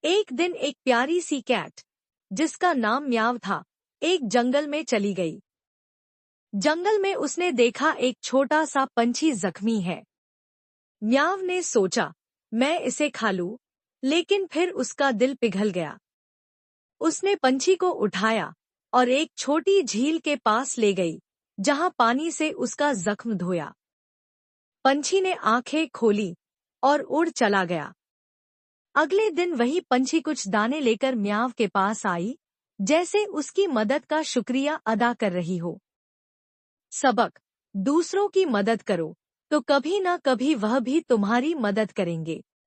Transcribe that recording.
एक दिन एक प्यारी सी कैट, जिसका नाम म्याव था, एक जंगल में चली गई। जंगल में उसने देखा एक छोटा सा पंछी जख्मी है। म्याव ने सोचा, मैं इसे खा लूं, लेकिन फिर उसका दिल पिघल गया। उसने पंछी को उठाया और एक छोटी झील के पास ले गई, जहां पानी से उसका जख्म धोया। पंछी ने आंखें खोली और उड़ चला गया। अगले दिन वही पंछी कुछ दाने लेकर म्याव के पास आई, जैसे उसकी मदद का शुक्रिया अदा कर रही हो। सबक: दूसरों की मदद करो, तो कभी न कभी वह भी तुम्हारी मदद करेंगे।